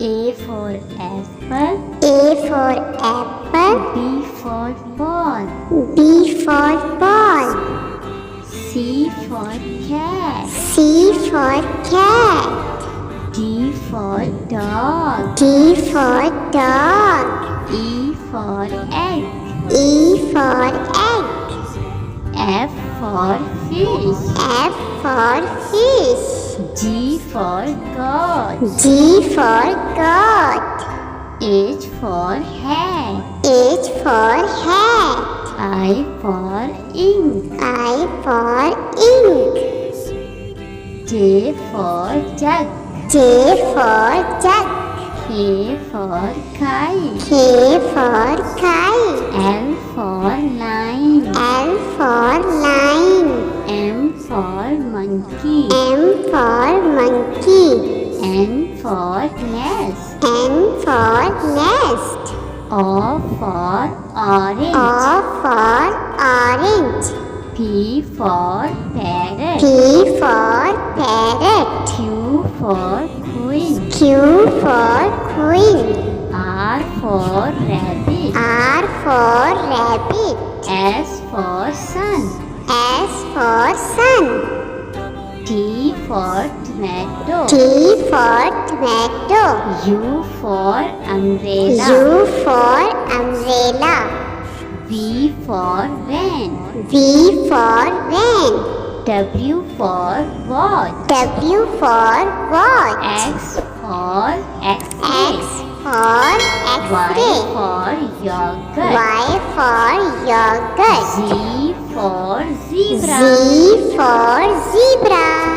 A for apple. A for apple. B for ball. B for ball. C for cat. C for cat. D for dog. D for dog. E for egg. E for egg. F for fish. F for fish. G for goat. G for goat. H for hat. H for hat. I for ink. I for ink. J for jug. J for jug. K for kite. K for kite. L for line. L for line. M for monkey. M for monkey. N for nest. N for nest. O for orange. O for orange. P for parrot. P for parrot. Q for queen. Q for queen. R for rabbit. R for rabbit. S for sun. S for sun. T for tomato. T for tomato. U for umbrella. U for umbrella. V for van. V for van. W for watch. W for watch. X for X X-ray. for Y X-ray. for yogurt. Y for yogurt. Z for zebra. Z for zebra.